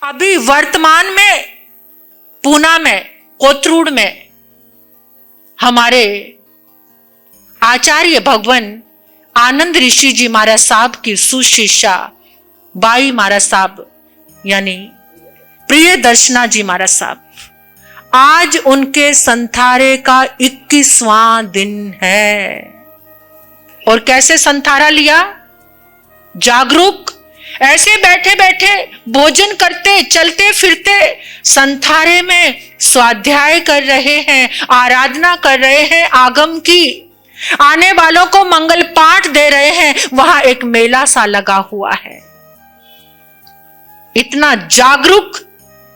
अभी वर्तमान में पूना में कोथरूड में हमारे आचार्य भगवान आनंद ऋषि जी महाराज साहब की सुशिष्या बाई महाराज साहब यानी प्रिय दर्शना जी महाराज साहब, आज उनके संथारे का 21वां दिन है। और कैसे संथारा लिया? जागरूक, ऐसे बैठे बैठे भोजन करते चलते फिरते संथारे में स्वाध्याय कर रहे हैं, आराधना कर रहे हैं आगम की, आने वालों को मंगल पाठ दे रहे हैं। वहां एक मेला सा लगा हुआ है। इतना जागरूक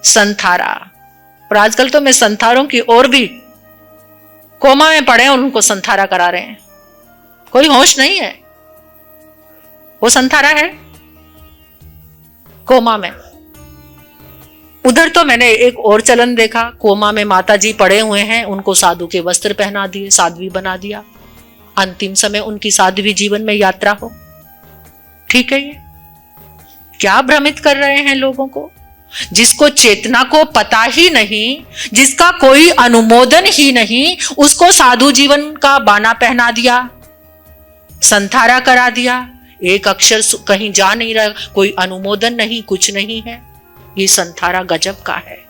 संथारा। और आजकल तो मैं संथारों की और भी कोमा में पड़े और उनको संथारा करा रहे हैं। कोई होश नहीं है, वो संथारा है कोमा में। उधर तो मैंने एक और चलन देखा, कोमा में माता जी पड़े हुए हैं, उनको साधु के वस्त्र पहना दिए, साध्वी बना दिया, अंतिम समय उनकी साध्वी जीवन में यात्रा हो। ठीक है, ये क्या भ्रमित कर रहे हैं लोगों को? जिसको चेतना को पता ही नहीं, जिसका कोई अनुमोदन ही नहीं, उसको साधु जीवन का बाना पहना दिया, संथारा करा दिया। एक अक्षर कहीं जा नहीं रहा, कोई अनुमोदन नहीं, कुछ नहीं है। ये संथारा गजब का है,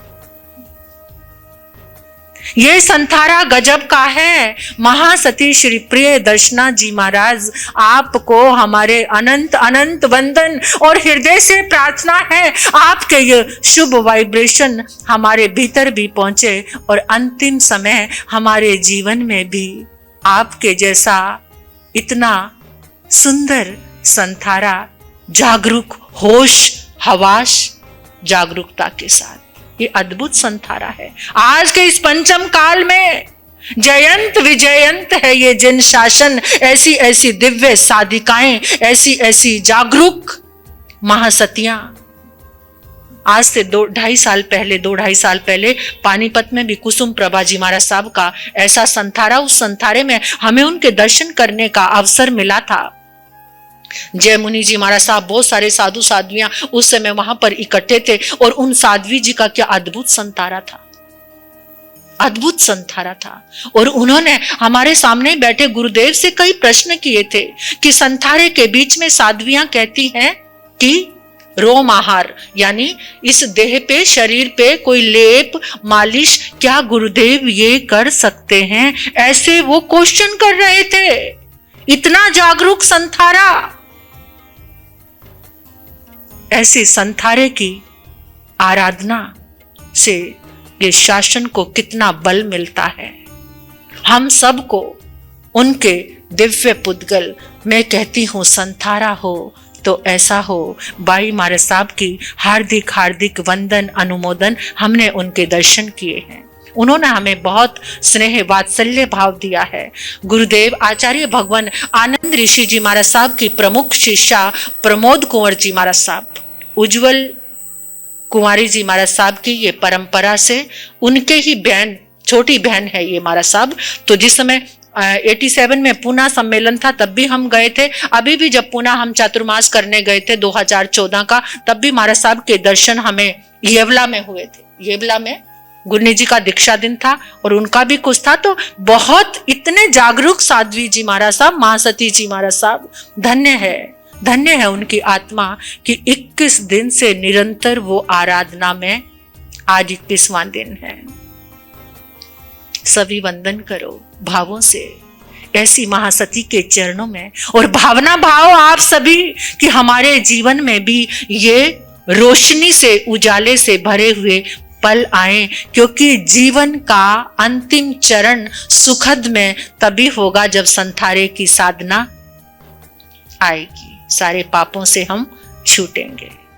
ये संथारा गजब का है। महासती श्री प्रिय दर्शना जी महाराज, आपको हमारे अनंत अनंत वंदन और हृदय से प्रार्थना है, आपके ये शुभ वाइब्रेशन हमारे भीतर भी पहुंचे और अंतिम समय हमारे जीवन में भी आपके जैसा इतना सुंदर संथारा, जागरूक, होश हवास, जागरूकता के साथ, ये अद्भुत संथारा है। आज के इस पंचम काल में जयंत विजयंत है ये जिन शासन। ऐसी ऐसी दिव्य साधिकाएं, ऐसी ऐसी जागरूक महासतियां। आज से 2-2.5 साल पहले पानीपत में भी कुसुम प्रभा जी महाराज साहब का ऐसा संथारा, उस संथारे में हमें उनके दर्शन करने का अवसर मिला था। जय मुनि जी महाराज साहब, बहुत सारे साधु साध्वियां उस समय वहां पर इकट्ठे थे और उन साध्वी जी का क्या अद्भुत संथारा था, अद्भुत संथारा था। और उन्होंने हमारे सामने बैठे गुरुदेव से कई प्रश्न किए थे कि संथारे के बीच में साध्वियां कहती हैं कि रोम आहार यानी इस देह पे, शरीर पे कोई लेप मालिश क्या गुरुदेव ये कर सकते हैं? ऐसे वो क्वेश्चन कर रहे थे। इतना जागरूक संथारा। ऐसे संथारे की आराधना से ये शासन को कितना बल मिलता है। हम सबको उनके दिव्य पुद्गल, मैं कहती हूं संथारा हो तो ऐसा हो। बाई महाराज साहब की हार्दिक हार्दिक वंदन अनुमोदन। हमने उनके दर्शन किए हैं, उन्होंने हमें बहुत स्नेह वात्सल्य भाव दिया है। गुरुदेव आचार्य भगवान आनंद ऋषि जी महाराज साहब की प्रमुख शिष्या प्रमोद कुंवर जी महाराज साहब, उज्जवल कुंवारी जी महाराज साहब की ये परंपरा से उनके ही बहन, छोटी बहन है ये महाराज साहब। तो जिस समय 87 में पूना सम्मेलन था तब भी हम गए थे। अभी भी जब पूना हम चातुर्मास करने गए थे 2014 का, तब भी महाराज साहब के दर्शन हमें येवला में हुए थे। येवला में गुरनी जी का दीक्षा दिन था और उनका भी कुछ था। तो बहुत इतने जागरूक साध्वी जी महाराज साहब, महासती जी महाराज साहब, धन्य है उनकी आत्मा कि 21 दिन से निरंतर वो आराधना में, आज 21वां दिन है। सभी वंदन करो भावों से ऐसी महासती के चरणों में और भावना भाव आप सभी कि हमारे जीवन में भी ये रोशनी से, उजाले से भरे हुए पल आए। क्योंकि जीवन का अंतिम चरण सुखद में तभी होगा जब संथारे की साधना आएगी, सारे पापों से हम छूटेंगे।